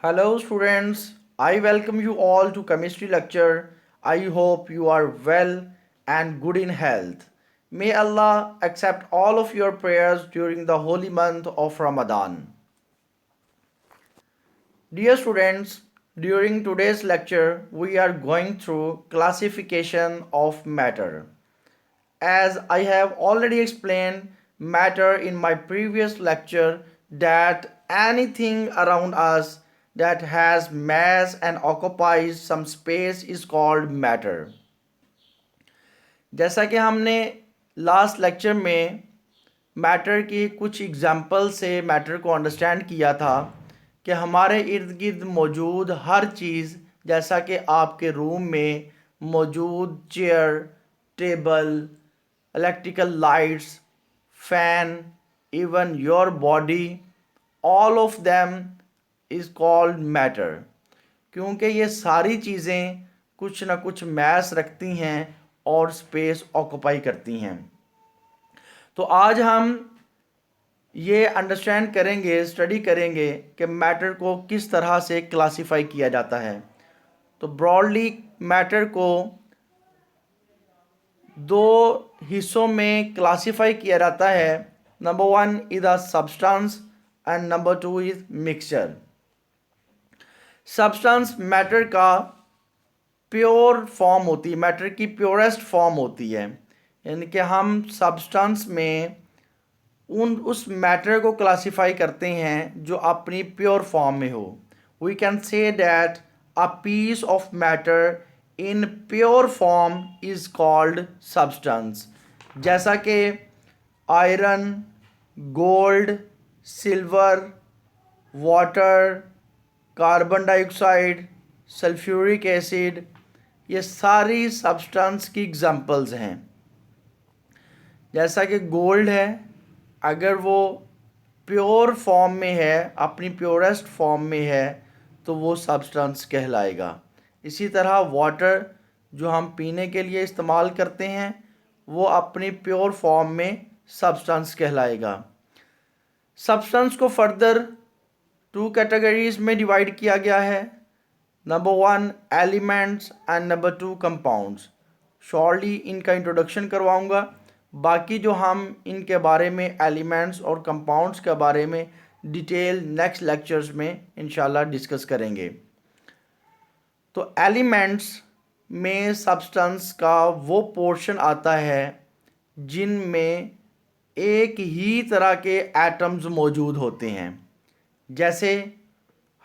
Hello students, I welcome you all to chemistry lecture. I hope you are well and good in health. May Allah accept all of your prayers during the holy month of Ramadan. Dear students, during today's lecture we are going through classification of matter. As I have already explained matter in my previous lecture that anything around us that has mass and occupies some space is called matter. जैसा कि हमने last lecture में matter की कुछ example से matter को understand किया था कि हमारे इर्द गिर्द मौजूद हर चीज़, जैसा कि आपके रूम में मौजूद chair, table, electrical lights, fan, even your body, all of them is called matter. क्योंकि ये सारी चीज़ें कुछ ना कुछ मैस रखती हैं और स्पेस ऑक्यूपाई करती हैं. तो आज हम ये अंडरस्टैंड करेंगे, स्टडी करेंगे कि मैटर को किस तरह से क्लासीफाई किया जाता है. तो ब्रॉडली मैटर को दो हिस्सों में क्लासिफाई किया जाता है. Number 1 is a substance and number 2 is mixture. Substance matter का प्योर फॉर्म होती है, मैटर की प्योरेस्ट फॉर्म होती है. यानी कि हम सब्सटेंस में उस मैटर को क्लासिफाई करते हैं जो अपनी प्योर फॉर्म में हो. We can say that a piece of matter in pure form is called substance. जैसा कि iron, gold, silver, water, carbon dioxide, sulphuric acid, ये सारी सब्सटेंस की एग्जांपल्स हैं. जैसा कि गोल्ड है, अगर वो प्योर फॉर्म में है, अपनी प्योरेस्ट फॉर्म में है, तो वो सब्सटेंस कहलाएगा. इसी तरह वाटर जो हम पीने के लिए इस्तेमाल करते हैं वो अपनी प्योर फॉर्म में सब्सटेंस कहलाएगा. सब्सटेंस को फर्दर 2 कैटेगरीज में डिवाइड किया गया है. Number 1 elements and number 2 compounds. Shortly इनका इंट्रोडक्शन करवाऊंगा. बाकी जो हम इनके बारे में एलिमेंट्स और कंपाउंड्स के बारे में डिटेल नेक्स्ट लेक्चर्स में इंशाल्लाह डिस्कस करेंगे. तो एलिमेंट्स में सब्सटेंस का वो पोर्शन आता है जिनमें एक ही तरह के एटम्स मौजूद होते हैं. जैसे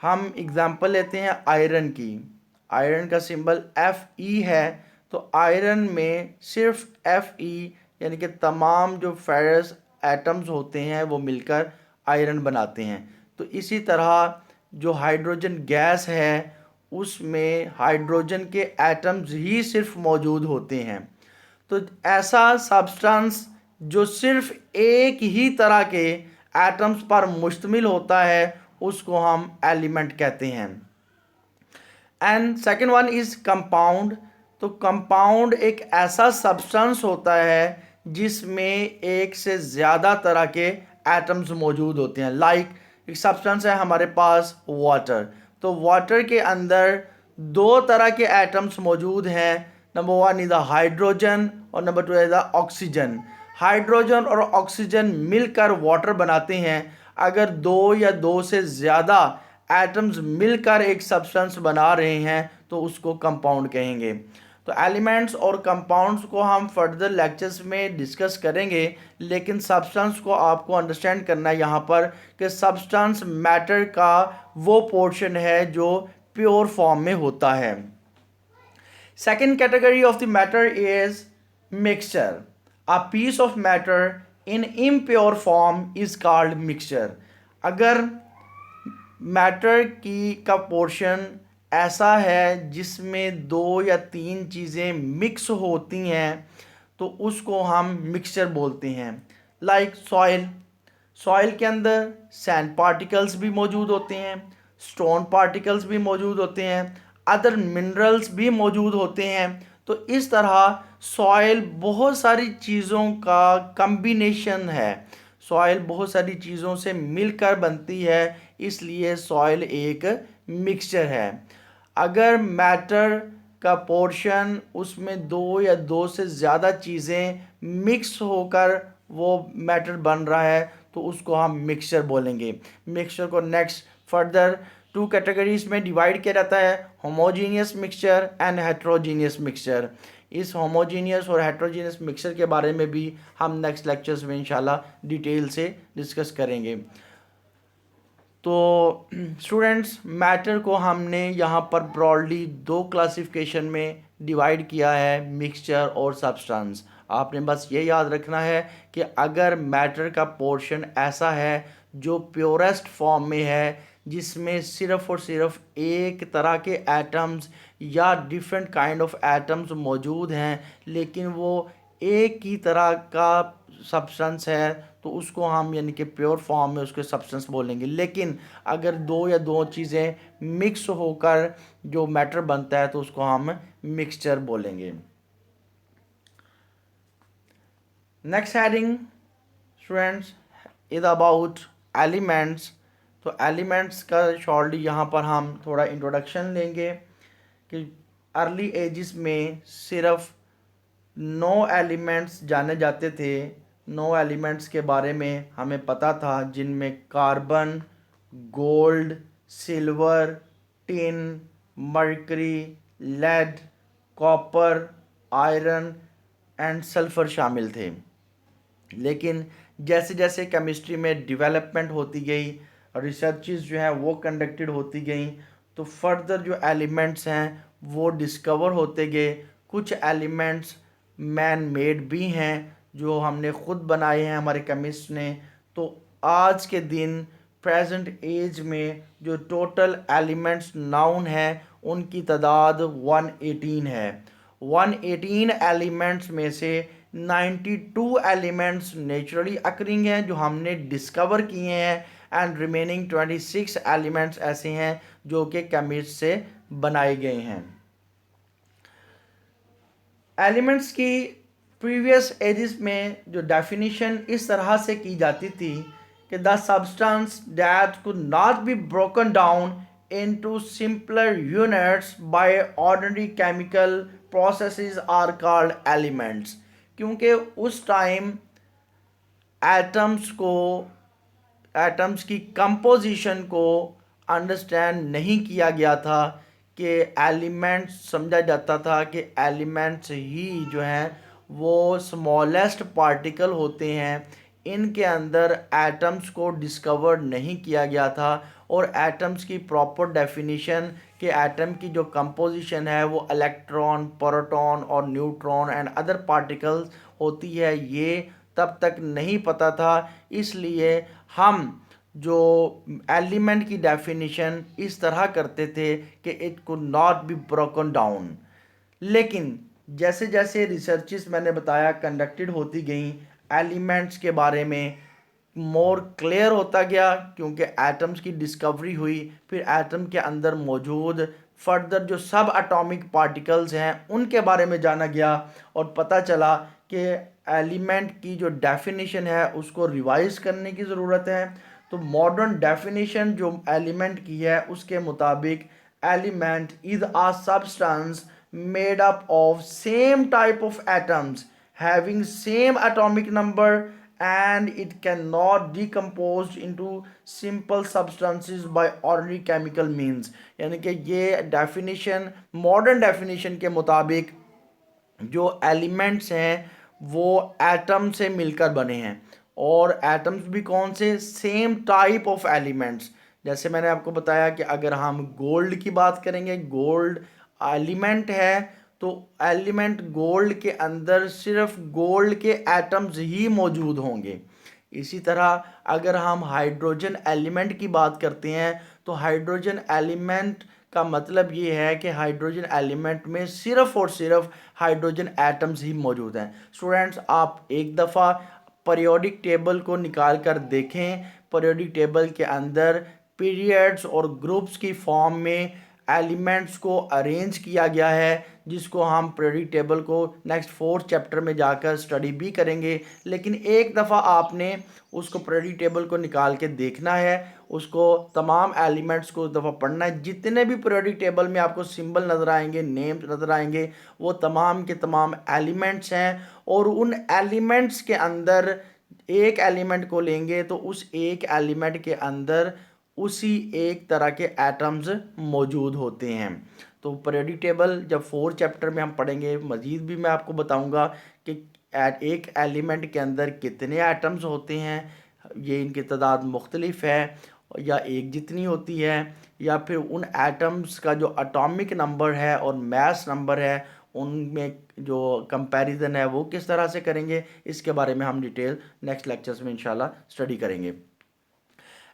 हम एग्जांपल लेते हैं आयरन की. आयरन का सिंबल Fe है, तो आयरन में सिर्फ Fe यानी कि तमाम जो फेरस एटम्स होते हैं वो मिलकर आयरन बनाते हैं. तो इसी तरह जो हाइड्रोजन गैस है उसमें हाइड्रोजन के एटम्स ही सिर्फ मौजूद होते हैं. तो ऐसा सब्सटेंस जो सिर्फ एक ही तरह के एटम्स पर मुश्तमिल होता है उसको हम एलिमेंट कहते हैं. And second one is compound. तो कंपाउंड एक ऐसा सब्सटेंस होता है जिसमें एक से ज़्यादा तरह के एटम्स मौजूद होते हैं. लाइक एक सब्सटेंस है हमारे पास वाटर. तो वाटर के अंदर 2 तरह के एटम्स मौजूद हैं. नंबर 1 इज़ हाइड्रोजन और नंबर 2 इज़ ऑक्सीजन. हाइड्रोजन और ऑक्सीजन मिलकर वाटर बनाते हैं. अगर 2 या 2 से ज़्यादा एटम्स मिलकर एक सब्सटेंस बना रहे हैं तो उसको कंपाउंड कहेंगे. तो एलिमेंट्स और कंपाउंड्स को हम फर्दर लेक्चर्स में डिस्कस करेंगे, लेकिन सब्सटेंस को आपको अंडरस्टैंड करना है यहाँ पर कि सब्सटेंस मैटर का वो पोर्शन है जो प्योर फॉर्म में होता है. Second category of the matter is mixture. A piece of matter in impure form is called mixture. अगर मैटर की का पोर्शन ऐसा है जिसमें 2 या 3 चीज़ें मिक्स होती हैं तो उसको हम मिक्सचर बोलते हैं. Like soil. सॉइल के अंदर सैंड पार्टिकल्स भी मौजूद होते हैं, स्टोन पार्टिकल्स भी मौजूद होते हैं, अदर मिनरल्स भी मौजूद होते हैं. तो इस तरह सॉइल बहुत सारी चीज़ों का कम्बिनेशन है. सॉइल बहुत सारी चीज़ों से मिलकर बनती है, इसलिए सॉइल एक मिक्सचर है। अगर मैटर का पोर्शन उसमें दो या दो से ज़्यादा चीज़ें मिक्स होकर वो मैटर बन रहा है तो उसको हम मिक्सचर बोलेंगे। मिक्सचर को नेक्स्ट फर्दर टू कैटेगरीज में डिवाइड किया जाता है, homogeneous mixture and heterogeneous mixture. इस होमोजीनियस और हेट्रोजीनियस मिक्सचर के बारे में भी हम नेक्स्ट लेक्चर्स में इंशाल्लाह डिटेल से डिस्कस करेंगे। तो स्टूडेंट्स, मैटर को हमने यहाँ पर ब्रॉडली दो क्लासिफिकेशन में डिवाइड किया है, मिक्सचर और सब्सटेंस। आपने बस ये याद रखना है कि अगर मैटर का पोर्शन ऐसा है जो प्योरेस्ट फॉर्म में है, जिसमें सिर्फ और सिर्फ एक तरह के एटम्स या डिफरेंट काइंड ऑफ एटम्स मौजूद हैं, लेकिन वो एक ही तरह का सब्सटेंस है, तो उसको हम यानी कि प्योर फॉर्म में उसके सब्सटेंस बोलेंगे। लेकिन अगर दो या दो चीज़ें मिक्स होकर जो मैटर बनता है तो उसको हम मिक्सचर बोलेंगे। Next heading students is about elements. तो एलिमेंट्स का शॉर्टली यहाँ पर हम थोड़ा इंट्रोडक्शन लेंगे कि अर्ली एजिस में सिर्फ 9 एलिमेंट्स जाने जाते थे। 9 एलिमेंट्स के बारे में हमें पता था, जिनमें carbon, gold, silver, tin, mercury, lead, copper, iron and sulphur शामिल थे। लेकिन जैसे जैसे केमिस्ट्री में डेवलपमेंट होती गई, रिसर्चेस जो हैं वो कंडक्टेड होती गई, तो फर्दर जो एलिमेंट्स हैं वो डिस्कवर होते गए। कुछ एलिमेंट्स मैन मेड भी हैं जो हमने ख़ुद बनाए हैं हमारे केमिस्ट ने। तो आज के दिन प्रेजेंट एज में जो टोटल एलिमेंट्स नाउन हैं उनकी तादाद 118 है। 118 एलिमेंट्स में से 92 एलिमेंट्स नेचुरली अकरिंग हैं जो हमने डिस्कवर किए हैं, एंड रिमेनिंग 26 एलिमेंट्स ऐसे हैं जो कि केमिस्ट से बनाए गए हैं। एलिमेंट्स की प्रीवियस एजेस में जो डेफिनेशन इस तरह से की जाती थी कि the substance that could not be broken down into simpler units by ordinary chemical processes are called elements. क्योंकि उस टाइम एटम्स की कंपोजिशन को अंडरस्टैंड नहीं किया गया था कि एलिमेंट्स, समझा जाता था कि एलिमेंट्स ही जो हैं वो स्मॉलेस्ट पार्टिकल होते हैं। इनके अंदर एटम्स को डिस्कवर नहीं किया गया था, और एटम्स की प्रॉपर डेफिनेशन कि एटम की जो कंपोजिशन है वो इलेक्ट्रॉन, प्रोटॉन और न्यूट्रॉन एंड अदर पार्टिकल्स होती है, ये तब तक नहीं पता था। इसलिए हम जो एलिमेंट की डेफिनेशन इस तरह करते थे कि it could not be broken down. लेकिन जैसे जैसे रिसर्चेस मैंने बताया कंडक्टेड होती गई, एलिमेंट्स के बारे में मोर क्लियर होता गया, क्योंकि एटम्स की डिस्कवरी हुई। फिर एटम के अंदर मौजूद फर्दर जो सब एटॉमिक पार्टिकल्स हैं उनके बारे में जाना गया, और पता चला कि एलिमेंट की जो डेफिनेशन है उसको रिवाइज करने की ज़रूरत है। तो मॉडर्न डेफिनेशन जो एलिमेंट की है उसके मुताबिक element is a substance made up of same type of atoms having same atomic number, and it cannot decomposed into simple substances by ordinary chemical means। यानी कि ये डेफिनेशन मॉडर्न डेफिनेशन के मुताबिक जो एलिमेंट्स हैं वो एटम से मिलकर बने हैं, और एटम्स भी कौन से, सेम टाइप ऑफ एलिमेंट्स। जैसे मैंने आपको बताया कि अगर हम गोल्ड की बात करेंगे, गोल्ड एलिमेंट है, तो एलिमेंट गोल्ड के अंदर सिर्फ गोल्ड के एटम्स ही मौजूद होंगे। इसी तरह अगर हम हाइड्रोजन एलिमेंट की बात करते हैं, तो हाइड्रोजन एलिमेंट का मतलब ये है कि हाइड्रोजन एलिमेंट में सिर्फ और सिर्फ हाइड्रोजन एटम्स ही मौजूद हैं। स्टूडेंट्स, आप एक दफ़ा पीरियोडिक टेबल को निकाल कर देखें। पीरियोडिक टेबल के अंदर पीरियड्स और ग्रुप्स की फॉर्म में एलिमेंट्स को अरेंज किया गया है, जिसको हम पीरियोडिक टेबल को नेक्स्ट 4th चैप्टर में जाकर स्टडी भी करेंगे, लेकिन एक दफ़ा आपने उसको पीरियोडिक टेबल को निकाल के देखना है, उसको तमाम एलिमेंट्स को उस दफ़ा पढ़ना है। जितने भी पीरियोडिक टेबल में आपको सिंबल नज़र आएंगे, नेम्स नज़र आएंगे, वो तमाम के तमाम एलिमेंट्स हैं, और उन एलिमेंट्स के अंदर एक एलिमेंट को लेंगे तो उस एक एलिमेंट के अंदर उसी एक तरह के एटम्स मौजूद होते हैं। तो पीरियोडिक टेबल जब 4th चैप्टर में हम पढ़ेंगे, मज़ीद भी मैं आपको बताऊंगा कि एक एलिमेंट के अंदर कितने एटम्स होते हैं, ये इनकी तादाद मुख्तलिफ है या एक जितनी होती है, या फिर उन एटम्स का जो एटॉमिक नंबर है और मास नंबर है उनमें जो कंपैरिजन है वो किस तरह से करेंगे, इसके बारे में हम डिटेल नेक्स्ट लेक्चर्स में इंशाल्लाह स्टडी करेंगे।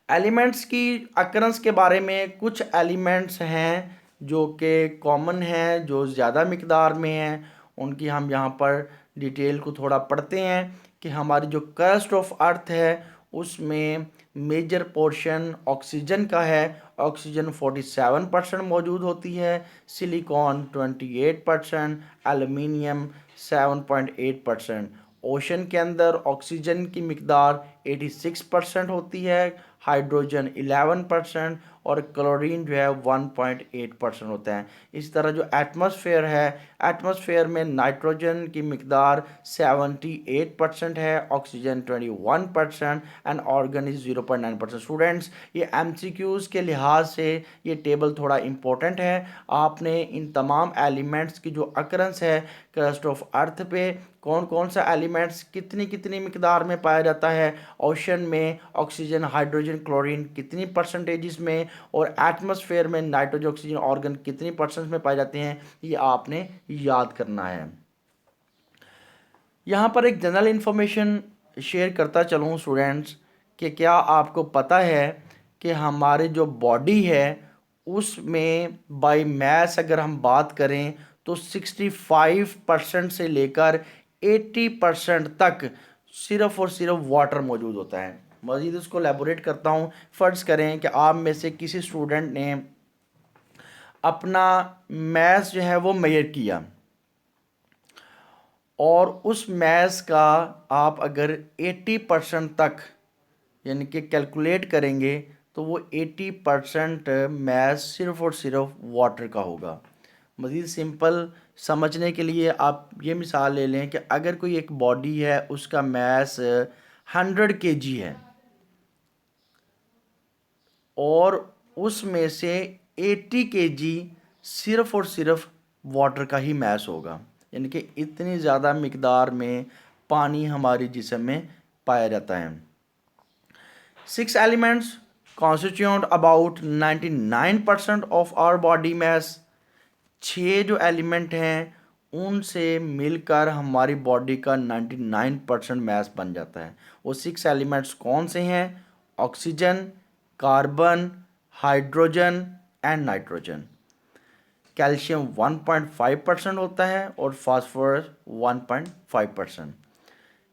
एलिमेंट्स की अकरेंस के बारे में, कुछ एलिमेंट्स हैं जो कि कॉमन हैं, जो ज़्यादा मिकदार में हैं, उनकी हम यहाँ पर डिटेल को थोड़ा पढ़ते हैं कि हमारी जो क्रस्ट ऑफ अर्थ है उसमें मेजर पोर्शन ऑक्सीजन का है। ऑक्सीजन 47% मौजूद होती है, सिलिकॉन 28%, एलुमिनियम 7.8%। ओशन के अंदर ऑक्सीजन की मिकदार 86% होती है, हाइड्रोजन 11% और क्लोरीन जो है 1.8% होता है। इस तरह जो एटमॉस्फेयर है, एटमॉस्फेयर में नाइट्रोजन की मिकदार 78% है, oxygen 21% and organ is 0.9%। Students, ये एमसीक्यूज़ के लिहाज से ये टेबल थोड़ा इम्पोर्टेंट है। आपने इन तमाम एलिमेंट्स की जो अकरेंस है क्रस्ट ऑफ अर्थ पे, कौन कौन सा एलिमेंट्स कितनी कितनी मिकदार में पाया जाता है, ओशन में ऑक्सीजन, हाइड्रोजन, क्लोरीन कितनी परसेंटेजेस में, और एटमॉस्फेयर में नाइट्रोजन, ऑक्सीजन, ऑर्गन कितनी परसेंट में पाए जाते हैं, ये आपने याद करना है। यहाँ पर एक जनरल इन्फॉर्मेशन शेयर करता चलूँ स्टूडेंट्स कि क्या आपको पता है कि हमारे जो बॉडी है उसमें बाय मैस अगर हम बात करें तो 65% से लेकर 80% तक सिर्फ और सिर्फ वाटर मौजूद होता है। मज़ीद उसको एलेबोरेट करता हूँ। फ़र्ज़ करें कि आप में से किसी स्टूडेंट ने अपना मैथ्स जो है वो मेजर किया, और उस मैथ्स का आप अगर 80% तक यानी कि कैलकुलेट करेंगे तो वो 80% मैथ्स सिर्फ और सिर्फ वाटर का होगा। मज़ीद सिंपल समझने के लिए आप ये मिसाल ले लें कि अगर कोई एक बॉडी है उसका मैस 100 kg है और उसमें से 80 kg सिर्फ और सिर्फ वाटर का ही मैस होगा, यानी कि इतनी ज़्यादा मिकदार में पानी हमारे जिस्म में पाया जाता है। 6 elements constitute about 99% of our body mass। 6 जो एलिमेंट हैं उनसे मिलकर हमारी बॉडी का 99% मैस बन जाता है। वो 6 एलिमेंट्स कौन से हैं? Oxygen, carbon, hydrogen and nitrogen. Calcium 1.5% होता है और फास्फोरस 1.5%।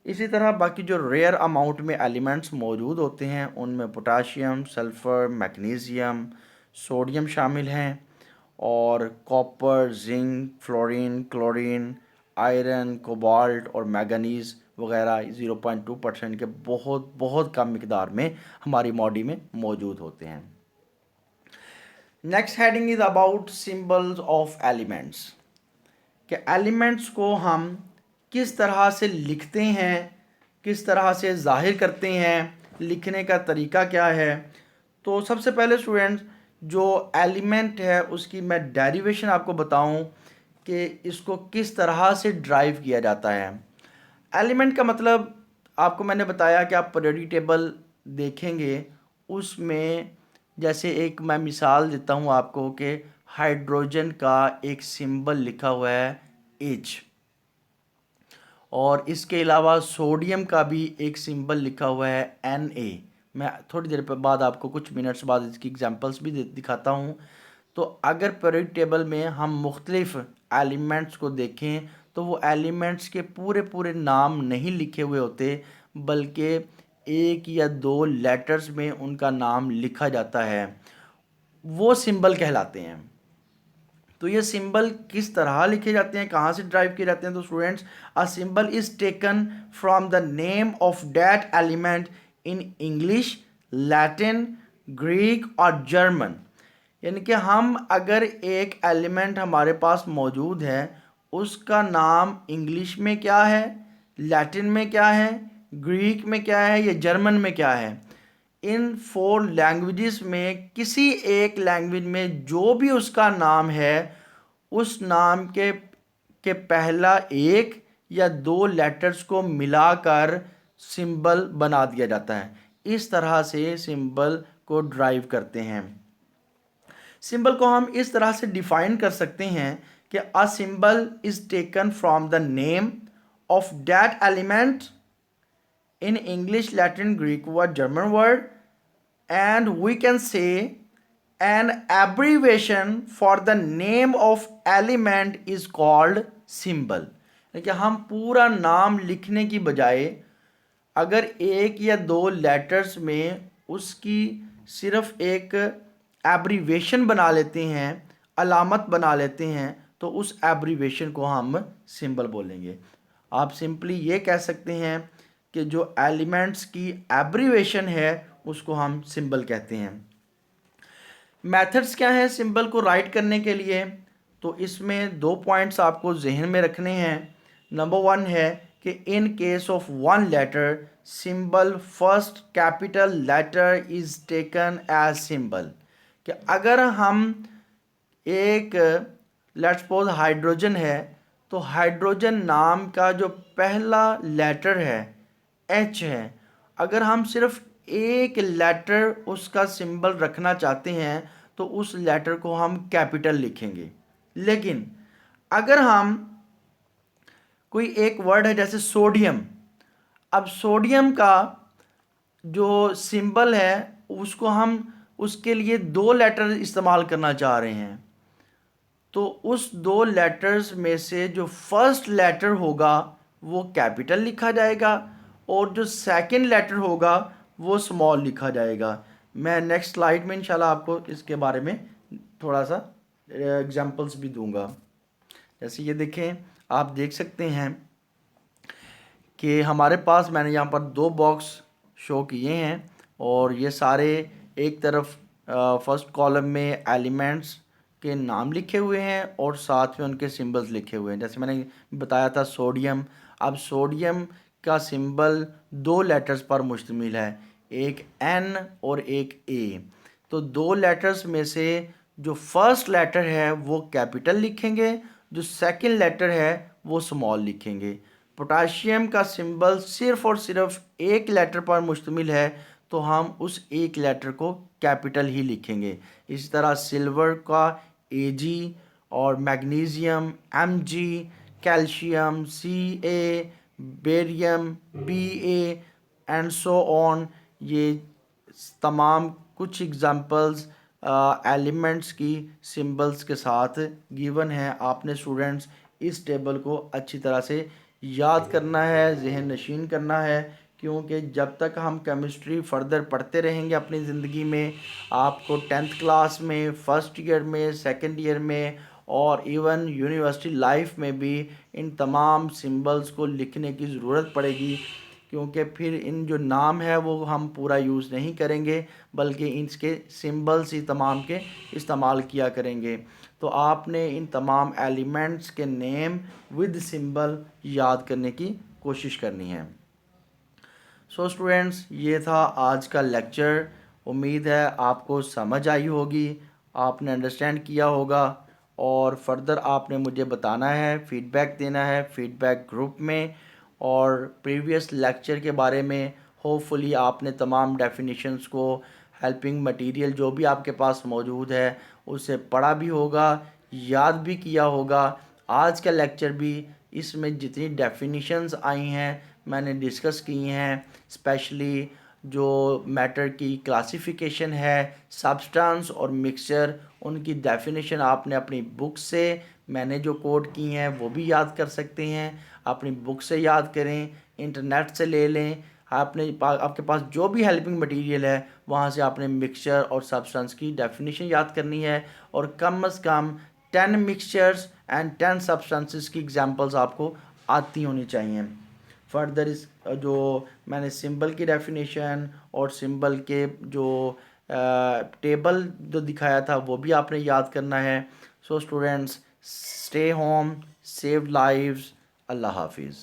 इसी तरह बाकी जो रेयर अमाउंट में एलिमेंट्स मौजूद होते हैं उनमें पोटाशियम, सल्फ़र, मैग्नीशियम, सोडियम शामिल हैं, और copper, zinc, fluorine, chlorine, iron, cobalt और मैंगनीज़ वगैरह 0.2% के बहुत बहुत कम मिकदार में हमारी बॉडी में मौजूद होते हैं। Next heading is about symbols of elements, कि एलिमेंट्स को हम किस तरह से लिखते हैं, किस तरह से ज़ाहिर करते हैं, लिखने का तरीका क्या है। तो सबसे पहले स्टूडेंट्स, जो एलिमेंट है उसकी मैं डेरिवेशन आपको बताऊं कि इसको किस तरह से ड्राइव किया जाता है। एलिमेंट का मतलब आपको मैंने बताया कि आप पीरियोडिक टेबल देखेंगे, उसमें जैसे एक मैं मिसाल देता हूँ आपको कि हाइड्रोजन का एक सिंबल लिखा हुआ है H, और इसके अलावा सोडियम का भी एक सिंबल लिखा हुआ है Na। मैं थोड़ी देर बाद आपको कुछ मिनट्स बाद इसकी एग्जांपल्स भी दिखाता हूँ। तो अगर पीरियोडिक टेबल में हम मुख्तलिफ एलिमेंट्स को देखें तो वो एलिमेंट्स के पूरे पूरे नाम नहीं लिखे हुए होते, बल्कि एक या दो लेटर्स में उनका नाम लिखा जाता है, वो सिंबल कहलाते हैं। तो ये सिंबल किस तरह लिखे जाते हैं, कहाँ से ड्राइव किए जाते हैं? तो students, a symbol is taken from the name of that element in English, Latin, Greek और जर्मन। यानी कि हम अगर एक एलिमेंट हमारे पास मौजूद है, उसका नाम इंग्लिश में क्या है, लैटिन में क्या है, ग्रीक में क्या है या जर्मन में क्या है, इन 4 लैंग्वेजेस में किसी एक लैंग्वेज में जो भी उसका नाम है, उस नाम के पहला एक या 2 लेटर्स को मिलाकर सिंबल बना दिया जाता है। इस तरह से सिंबल को ड्राइव करते हैं। सिंबल को हम इस तरह से डिफाइन कर सकते हैं कि a symbol is taken from the name of that element in English, Latin, Greek or German word, and we can say an abbreviation for the name of element is called symbol। देखिए, हम पूरा नाम लिखने की बजाय अगर एक या 2 लेटर्स में उसकी सिर्फ एक एब्रीवेशन बना लेते हैं, अलामत बना लेते हैं, तो उस एब्रीवेशन को हम सिंबल बोलेंगे। आप सिंपली ये कह सकते हैं कि जो एलिमेंट्स की एब्रीवेशन है उसको हम सिंबल कहते हैं। मेथड्स क्या हैं सिंबल को राइट करने के लिए? तो इसमें 2 पॉइंट्स आपको जहन में रखने हैं। नंबर 1 है कि in case of 1 letter, symbol first capital letter is taken as symbol. कि अगर हम एक, लेट्स सपोज हाइड्रोजन है, तो हाइड्रोजन नाम का जो पहला लेटर है एच है, अगर हम सिर्फ एक लेटर उसका सिंबल रखना चाहते हैं तो उस लेटर को हम कैपिटल लिखेंगे। लेकिन अगर हम कोई एक वर्ड है जैसे सोडियम, अब सोडियम का जो सिंबल है उसको हम उसके लिए 2 लेटर इस्तेमाल करना चाह रहे हैं, तो उस 2 लेटर्स में से जो फर्स्ट लेटर होगा वो कैपिटल लिखा जाएगा और जो सेकंड लेटर होगा वो स्मॉल लिखा जाएगा। मैं नेक्स्ट स्लाइड में इंशाल्लाह आपको इसके बारे में थोड़ा सा एग्जांपल्स भी दूंगा। जैसे ये देखें, आप देख सकते हैं कि हमारे पास मैंने यहाँ पर 2 बॉक्स शो किए हैं और ये सारे एक तरफ फर्स्ट कॉलम में एलिमेंट्स के नाम लिखे हुए हैं और साथ में उनके सिंबल्स लिखे हुए हैं। जैसे मैंने बताया था सोडियम, अब सोडियम का सिंबल 2 लेटर्स पर मुश्तमिल है, एक एन और एक ए। तो 2 लेटर्स में से जो फर्स्ट लेटर है वो कैपिटल लिखेंगे, जो सेकंड लेटर है वो स्मॉल लिखेंगे। पोटाशियम का सिंबल सिर्फ और सिर्फ एक लेटर पर मुश्तमिल है, तो हम उस एक लेटर को कैपिटल ही लिखेंगे। इसी तरह सिल्वर का Ag और magnesium Mg, calcium Ca, barium Ba and so on. ये तमाम कुछ एग्जांपल्स एलिमेंट्स की सिंबल्स के साथ गिवन है। आपने स्टूडेंट्स इस टेबल को अच्छी तरह से याद करना है, जहन नशीन करना है, क्योंकि जब तक हम केमिस्ट्री फर्दर पढ़ते रहेंगे अपनी ज़िंदगी में, आपको 10th क्लास में, फर्स्ट ईयर में, सेकंड ईयर में और इवन यूनिवर्सिटी लाइफ में भी इन तमाम सिंबल्स को लिखने की ज़रूरत पड़ेगी, क्योंकि फिर इन जो नाम है वो हम पूरा यूज़ नहीं करेंगे बल्कि इसके सिंबल्स ही तमाम के इस्तेमाल किया करेंगे। तो आपने इन तमाम एलिमेंट्स के नेम विद सिंबल याद करने की कोशिश करनी है। सो स्टूडेंट्स, ये था आज का लेक्चर। उम्मीद है आपको समझ आई होगी, आपने अंडरस्टैंड किया होगा और फर्दर आपने मुझे बताना है, फीडबैक देना है फीडबैक ग्रुप में। और प्रीवियस लेक्चर के बारे में होपफुली आपने तमाम डेफिनेशंस को, हेल्पिंग मटेरियल जो भी आपके पास मौजूद है उसे पढ़ा भी होगा, याद भी किया होगा। आज का लेक्चर भी, इसमें जितनी डेफिनेशंस आई हैं मैंने डिस्कस की हैं, स्पेशली जो मैटर की क्लासिफिकेशन है, सब्सटेंस और मिक्सचर, उनकी डेफिनेशन आपने अपनी बुक से, मैंने जो कोड की हैं वो भी याद कर सकते हैं। अपनी बुक से याद करें, इंटरनेट से ले लें, आपके पास जो भी हेल्पिंग मटेरियल है वहाँ से आपने मिक्सचर और सब्सटेंस की डेफिनेशन याद करनी है और कम से कम 10 मिक्सचर्स एंड 10 सब्सटेंसेस की एग्जांपल्स आपको आती होनी चाहिए। फर्दर इस जो मैंने सिंबल की डेफिनेशन और सिंबल के जो टेबल जो दिखाया था वो भी आपने याद करना है। So students, stay home, save lives. अल्लाह हाफिज़।